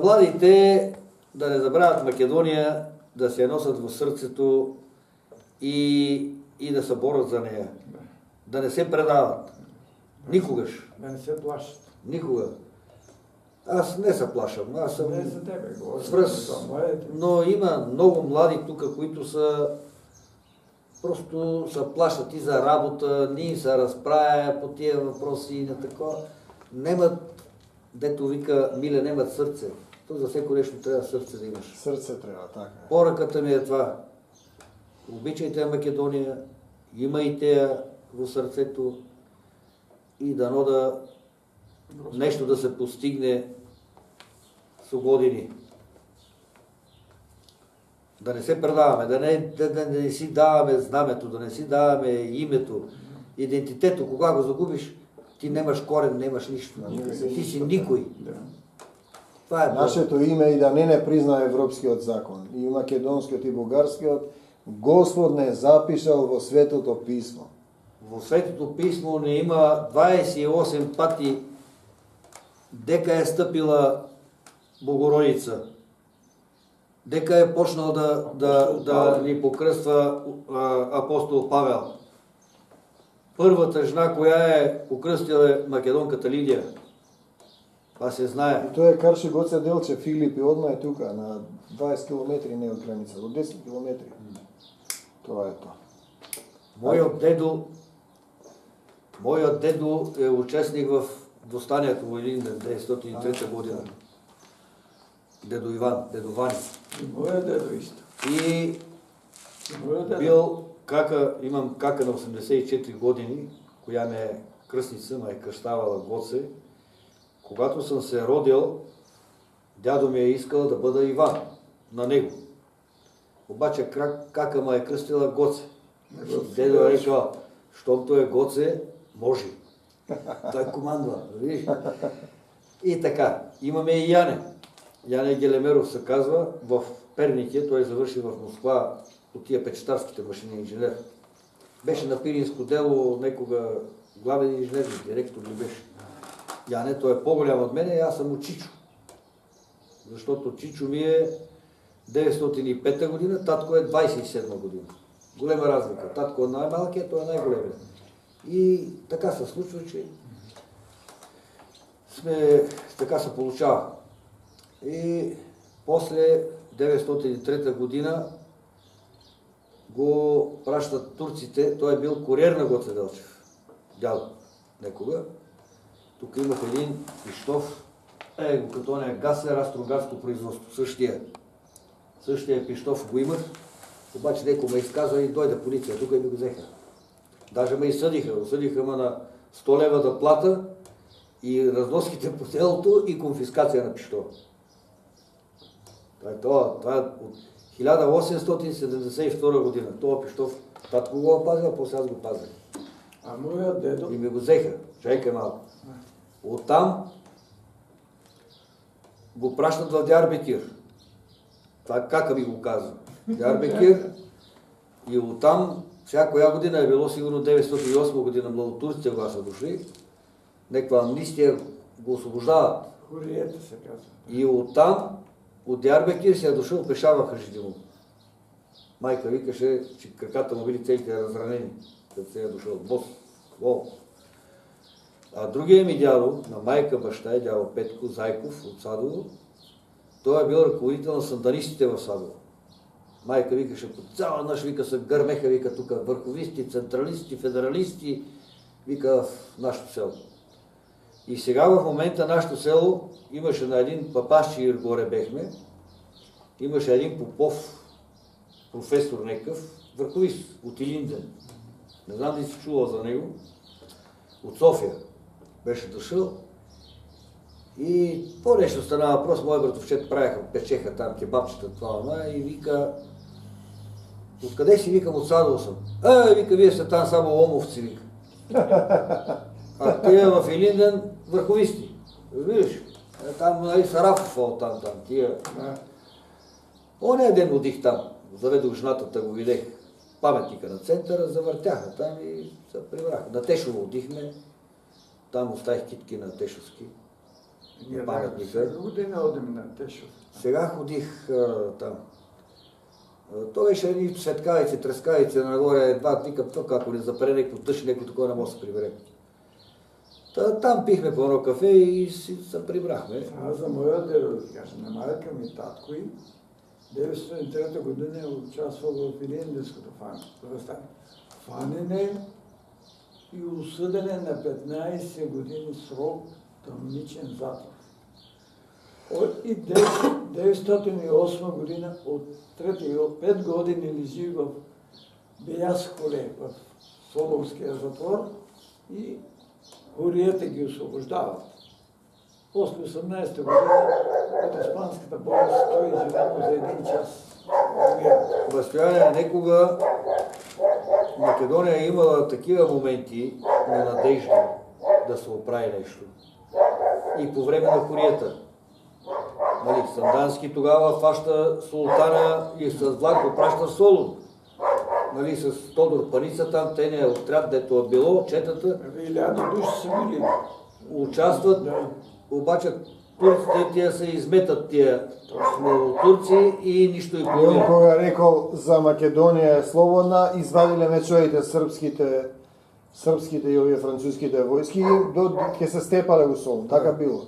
младите да не забравят Македония, да се я носят в сърцето и да се борят за нея. Да не се предават. Никогаш. Да не се плашат. Никога. Аз не се плашам. Аз съм Не за тебе, говоря. но има много млади тук, които са просто се плашат и за работа, ни се разправя по тия въпроси и на такова. Немат, дето вика Миле, немат сърце. То за всеко нещо трябва сърце да имаш. Сърце трябва, така. Поръката ми е това. Обичайте Македония, имайте я в сърцето и дано да нещо да се постигне с години. Да не се предаваме, да не си даваме знамето, да не си даваме името, идентитето. Кога го загубиш, ти нямаш корен, нямаш нищо. Ти си никой. Това е Нашето име и да не признае европскиот закон, и македонскиот и бугарскиот, Господ не запишал во Светото писмо. Во Светото писмо не има 28 пати дека е стъпила Богородица. Дека е почнал да ни покръства апостол Павел. Първата жена, коя е покръстила е македонката Лидия. Това се знае. И тоа е Карши Гоце Делче, Филип и одма е тука, на 20 км не од граница, до 10 км. Това е тоа. Мојот дедо е учесник в достанието во Илинден 1903 година. Дедо Иван, дедо Вани. И моя дедо исто. И бил кака, имам кака на 84 години, која ме е кръстница, ме е кръщавала Гоце. Когато съм се родил, дядо ми е искал да бъда Иван на него. Обаче кака ме е кръстила Гоце. Дедо е рекал, щомто е Гоце, може. Той командва, видиш? И така, имаме и Яне. Яне Гелемеров се казва, в Пернике, той завърши в Москва от тия печатарските машини инженер. Беше на пиринско дело, некога главен инженер, директор ли беше. Яне, той е по-голям от мене, аз съм от Чичо. Защото Чичо ми е 905 година, татко е 27 година. Голема разлика. Татко е най-малкият, той е най-големият. И така се случва, че така се получава. И после 903 година го пращат турците, той е бил куриер на Гоце Делчев, дядо некога. Тук имах един пиштов, като не е гасер, астрогарско производство, същия пиштов го имах, обаче неко ме изказа и дойде полиция, тук и ми го взеха. Даже ме осъдиха ме на 100 лева да плата и разноските по телото и конфискация на пиштова. Това е от 1872 година. Това пиштов, татко го пазил, после аз го пазих. А моя дедо? И ми го взеха. Чайка малко. Оттам го пращат в Диарбекир. Това кака ми го казва. Диарбекир. И оттам, сега коя година е било, сигурно 908 година, младотурците го са дошли. Неква амнистия го освобождават. Хуриета се казва. И оттам, от Диарбекир се е дошъл Пешава Хажидимов. Майка викаше, че краката му били целите разранени, като се е дошъл бос, вол. А другия ми дядо, на майка баща е дядо Петко Зайков от Садово, той е бил ръководител на санданистите в Садово. Майка викаше, по цяла нощ вика се гърмеха, вика тук върховисти, централисти, федералисти, вика в нашето село. И сега в момента нашето село имаше на един папашчир, горе бехме, имаше един Попов, професор некъв, върховист от Илинден. Не знам дали си чувал за него. От София беше дошъл. И по-нещо стана въпрос, мои братовчет правяха, печеха там кебабчета, това, и вика, откъде си, викам, от Садово съм. Вика, вие сте там само омовци, вика. А тия в Илинден върховисти. Виж, там нали Сарафов там, тия. Оня ден водих там, заведох жената, го видех паметника на центъра, завъртяха там и се прибраха. На Тешово водихме, там оставих китки на Тешовски. Ние паметника. всяка година одим на Тешов. Сега ходих там. То беше едни светкавици, трескавици нагоре, едва викам това, ако не запре някакво тъж, някой такова не може да се прибере. Там пихме по едно кафе и си се прибрахме. Аз за моя дедо, да кажа, на майка ми, татко и 1903 година е участвал в Илинденското фанене и осъден е на 15 години срок тъмничен затвор. И 1908 година от 5 години лежи в Биясколе, в Соловския затвор и хорията ги освобождават. После 18 година от испанската болница той изживяно за 1 час. Възстояние некога Македония е имала такива моменти на надежда да се оправи нещо. И по време на хорията. Нали, Сандански тогава фаща султана и с влак го праща в Солун. Нали, с Тодор Паница там, те отряд, дето е било, четата. 1000 души са били. Участват, Да. обаче турците тия се изметат тия турци и нищо и И он половина. кога рекол за Македонија е слободна, извадиле мечовите српските и овие француските војски и ќе се степале во Солун. Така било.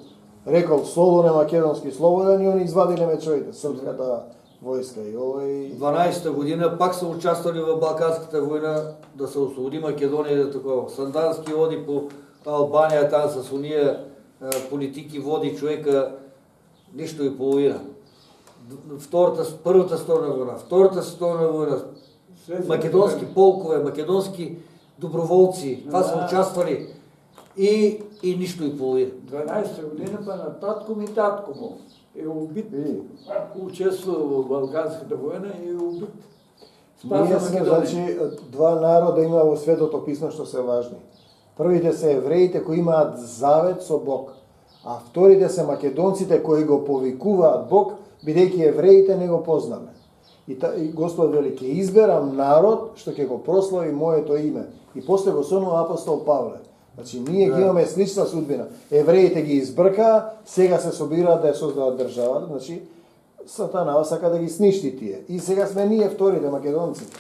Рекол Солун е македонски слободен и они извадиле мечовите, српската војска и овој 12-та година пак са участвали в Балканската война да се освободи Македония и да такова. Сандански води по Албания там с уния политики, води човека нищо и половина. Първата световна война, Втората световна война, македонски полкове, македонски доброволци, това са участвали и нищо и половина. 12 година па на татко му е убит. И? Участвал в Балканската война и е убит. Ние сме, значи, два народа има во Светото писмо што се важни. Првите се евреите кои имаат завет со Бог, а вторите се македонците кои го повикуваат Бог, бидејќи евреите не го познале. И Господ вели, ќе изберам народ што ќе го прослави моето име. И после го сонува апостол Павле. Значи, ние ги имаме слична судбина. Евреите ги избркаа, сега се собираат да ја создават држава, значи, Сатанава сака да ги сништи тие. И сега сме ние вторите македонците.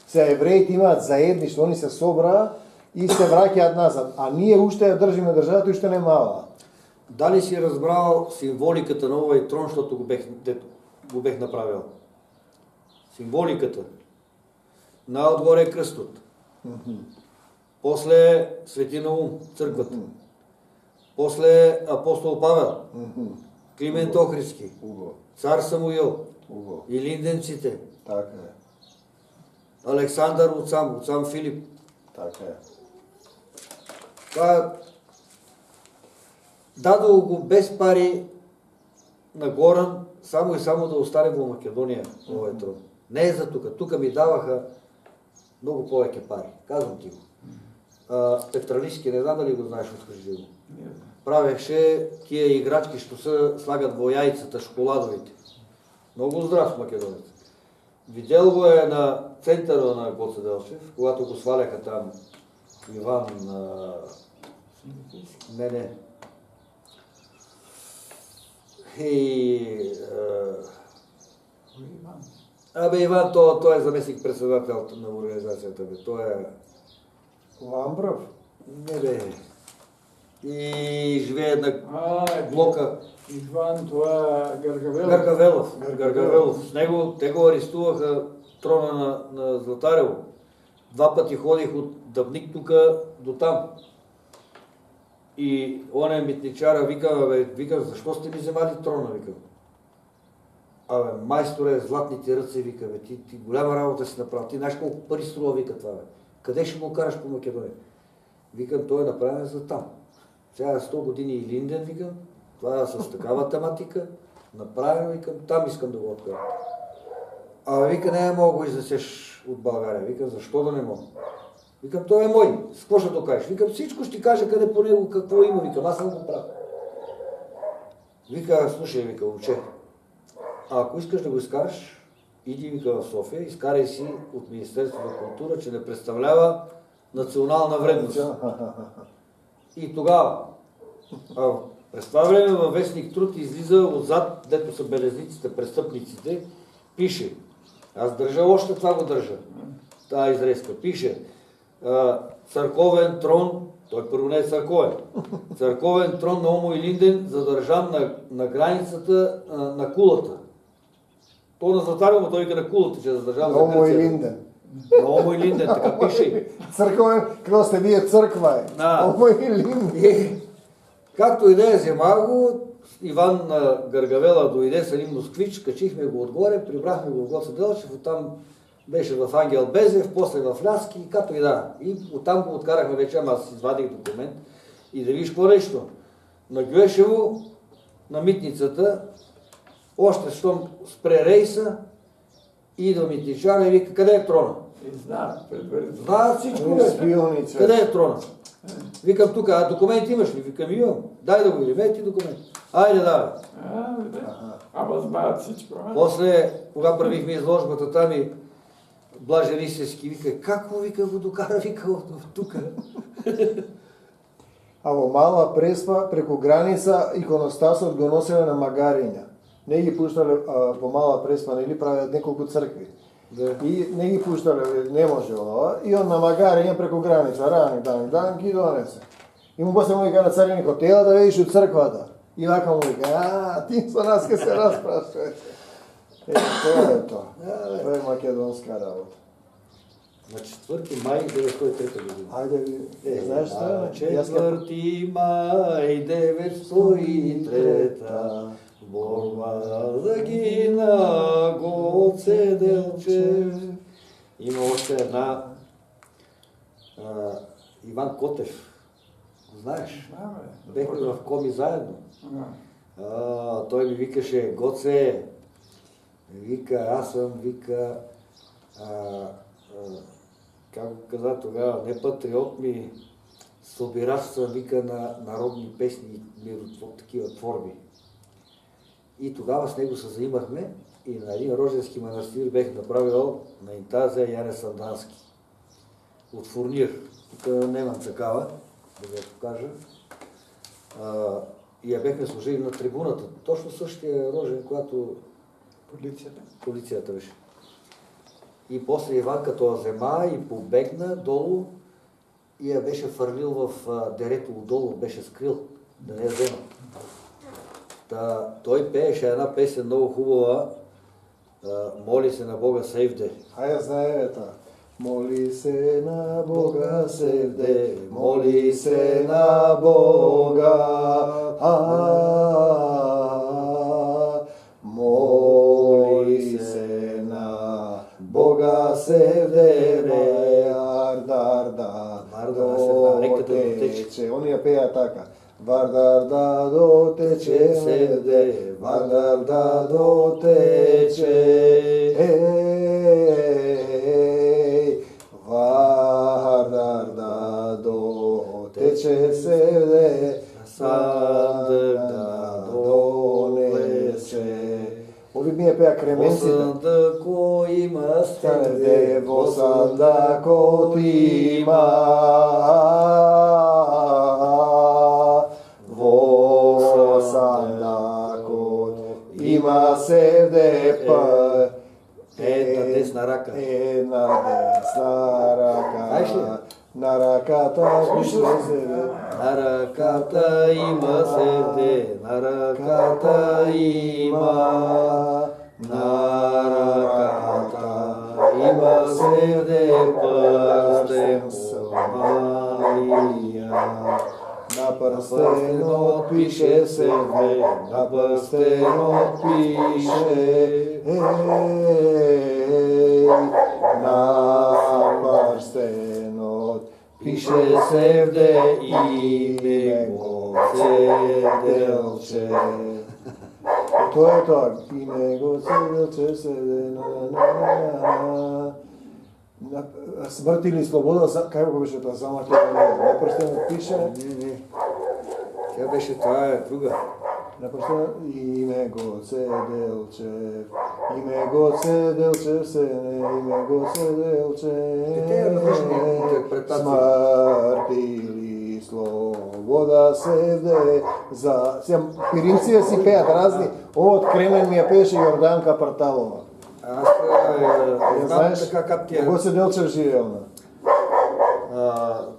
Сега евреите имаат заедништво, они се собраа и се враќаат назад. А ние уште ја држиме државата, уште не мала. Дали си разбрал символиката на овој трон, защото го бех направил? Символиката. Наотгоре е кръстот. После Свети Наум, църквата. После апостол Павел. Климент Охридски. Цар Самуил. И линденците. Така е. Александър отсам Филип. Така е. Това дадо го без пари на Горан, само и само да остане в Македония, овој трон. Не е за тука. Тука ми даваха много повече пари. Казвам ти го. Петралиски, не знам дали го знаеш от Хриживо. Правеше тия играчки, що се слагат во яйцата, шоколадовите. Много здрав македонец. Видел го е на центъра на Гоце Делчев, когато го сваляха там Иван... Не. Иван, той е заместник председател на организацията. Той е... Ламбров? Не бе. И живее на блока. Иван, това Гаргавелов. С него те го арестуваха трона на Златарево. 2 пъти ходих от Дъбник тука до там. И он е митничара, викам, защо сте ми вземали трона, викам. Майсторе, златните ръце, вика, ти голяма работа си направил, ти знаеш колко пари струва, вика това, Къде ще го караш по Македония? Викам, той е направен за там. Сега 100 години и Линден, викам, това е с такава тематика, направено, викам, там искам да го откарам. Вика, не мога го изнесеш от България. Викам, защо да не мога? Викам, той е мой, с какво ще го кажеш? Викам, всичко ще кажа къде по него, какво има, викам, аз съм го правил. Вика, слушай, вика, уче, ако искаш да го изкараш, иди, вика, в София, изкарай си от Министерството на култура, че не представлява национална вредност. И тогава, През това време във вестник Труд излиза отзад, дето са белезниците, престъпниците, пише, аз държа още това го държа, тази изрезка, пише, църковен трон, той първо не е църковен, църковен трон на Омо и Линден задържан на границата на Кулата. То на Златарево, но той на Кулата, че е задържан на Омо и Линден. На Омо и Линден, така пише. Църковен, какво сте вие, църква е. Омо и Линден. Както и да е, взема го, Иван Гъргавела дойде с един москвич, качихме го отгоре, прибрахме го в Гоце Делчев, оттам беше в Ангел Безев, после в Ляски, и като и да. И оттам го откарахме вече, ама аз извадих документ. И да видиш какво нещо. На Гюешево, на митницата, още щом спре рейса, идва митничара и вика, къде е трона? И знаят предварително. Знаят всичко, бе. Къде е трона? Викам тук, а документ имаш ли? Викам, имам. Дай да го видим, ти документ. Айде, давай. Ама знаят всичко. После, кога правихме изложбата там и Блаже Рисевски вика, как му вика го докара, вика от тук. А во Мала Преспа, преко граница, иконостасот го носеле на Магариња. Не ги пуштале во Мала Преспа, нели правят неколку цркви. Да. И не ги пуштале, не може ова. И он на Магариња преко граница, дан ги донесе. И му после му вика на цариникот, ела да видиш у црквата. И вака му вика, ти со нас ке се распрашуваш. Тоа е тоа. Тоа е македонска работа. На 4 май 1903 година. Ајде ви, знаеш што е? 4 май 1903 борба загина Гоце Делчев. Има още една Иван Котев. Знаеш? Бехме в Коми заедно. Той ми викаше, Гоце, вика, аз съм, вика, как го каза тогава, не патриот ми, събирач съм, вика, на народни песни, такива творби. И тогава с него се заимахме и на един рожденски манастир бех направил на интазия Яне Сандански. От фурнир. Тук нямам такава, да ви я покажа. И я бехме служили на трибуната. Точно същия рожен, когато полицията беше. И после Иван като я взема и побегна долу и я беше фърлил в дерето отдолу, беше скрил, да не я взема. Той пееше една песен много хубава, моли се на Бога Севде. Ајде знае та. Моли се на Бога Севде, моли се на Бога, моли се на Бога Севде, дотече. Они ја пеа така. Вардар да дотече Севде, вардар да дотече, вардар да дотече Севде, сандък да донесе. Ови ми ја пеа кременците. Во сандъко има Севде, во сандъкот има, во сандъкот има Севде па. Една десна рака. Една десна рака. На раката пише Севде. На ръката има Севде, на ръката има. На ръката има Севде, пръстен Мария. На пръстенот пише Севде, на пръстенот пише, на пръстенот пише Севде име Гоце Делче. Тоа е тоа, име Гоце Делче Севде, смрт или слобода, како го беше тоа, само на пръстенот пише? Не. Тя беше, това е друга. На пръстенот име Гоце Делчев, име Гоце Делчев сене, име Гоце Делчев. Те различни интерпретации. Смрт или слобода седе за... Пиринците си пеят разни. Ovo от Кремен ми я пееше Јорданка Парталова. Аз знам знаеш, така как ти е. Кого се Делчев живеел на?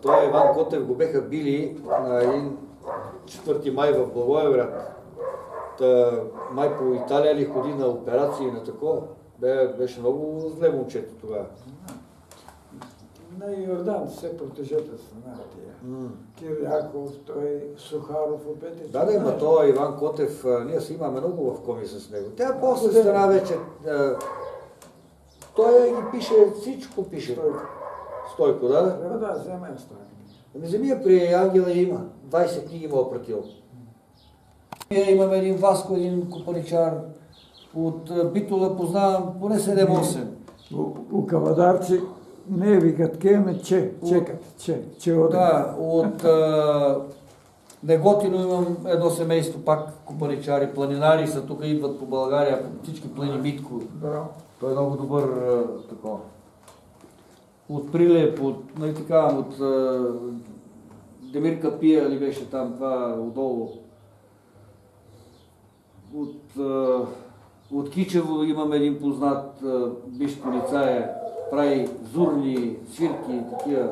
Той Иван Котев го беха били на един 4 май в Благоевград. Май по Италия ли ходи на операции и на такова. Беше много зле момчето тогава. На Йордан се протежете страна тия. Киряков, той Сухаров опет. Да, ма той Иван Котев, ние си имаме много в коми с него. Тя после стана вече, той ги пише, всичко пише. Стойко, да? Трябва да вземе страна. Ами вземи я при Ангела има, 20 книги му опратил. Ние имаме един Васко, един купаничар, от Битола познавам поне 7-8. У Кавадарци не викат кеме, чекат, че Да, от Неготино имам едно семейство, пак купаничари, планинари са, тук идват по България, всички плани Митко. Браво. Той е много добър такова. От Прилеп, нали така, от Демир Капия ли беше там, това отдолу. От Кичево имам един познат биш полицай, прави зурни, свирки, такива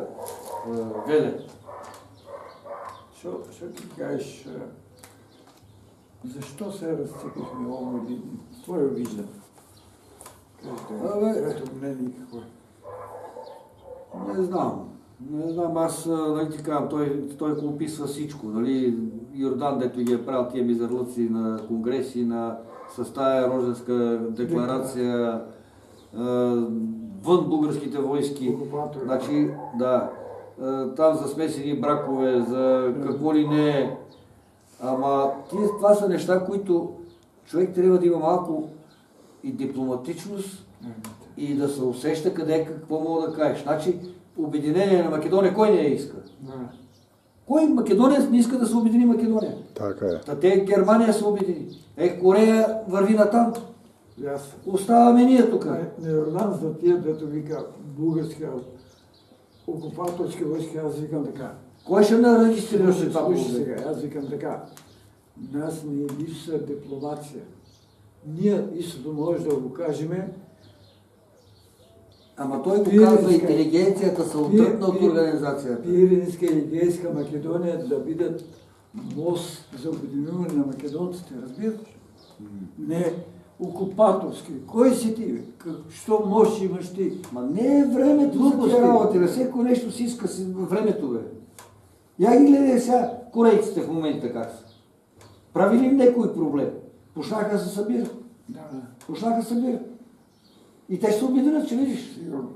веле. Що ти кажеш, защо се разцепихме ово или твое виждане? Кажете, ето мнение какво е? Не знам, аз нали ти казвам, той го описва всичко, нали, Йордан, дето ги е правил тия мизерлъци на конгреси, с тая рожденска декларация, вън българските войски, значи, да, там за смесени бракове, за какво ли не, ама това са неща, които човек трябва да има малко и дипломатичност, и да се усеща къде какво мога да кажеш. Значи, обединение на Македония, кой не я иска? Кой Македония не иска да се обедини Македония? Така е. Та те Германия се обедини. Корея върви натам. Ясно. Оставаме ние тук. На Йордан за тия, дето вика български окупаторски войски, аз викам така. Кой ще не регистрираше това Слушай положение? сега, аз викам така. Нас не липсва дипломация. Ние истото може да го кажеме. Ама той го казва, интелигенцията се отдръпна от организацията. Пиринска и Егейска Македония да бидат мост за обединяване на македонците, разбираш? Не окупаторски. Кой си ти, бе? Що можеш имаш ти? Ма не е времето за тия работи, бе. Всеко нещо си иска времето, бе. Я ги гледай сега корейците в момента как са. Прави ли им някой проблем? Почнаха да се събират. Да. Почнаха да се събират. И те ще се обединят, че видиш. Сигурно.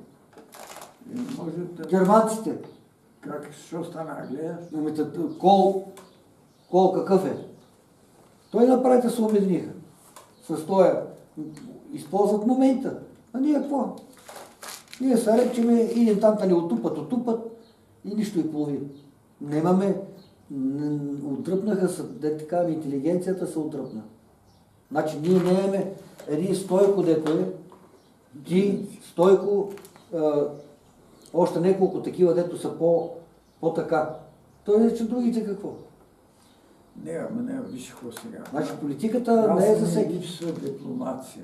И може да... Германците. Как, що стана, гледаш? Ами Кол какъв е? Той направи да се обединиха. С тоя. Използват момента. А ние какво? Ние се речеме, идем там да ни отупат и нищо и половина. Немаме, отдръпнаха се, де така, интелигенцията се отдръпна. Значи ние нямаме един Стойко, дето е, ти, Стойко, още няколко такива, дето са по-така. Той не че другите какво? Не, виж какво сега. Значи политиката не е за всеки. Липсва дипломация.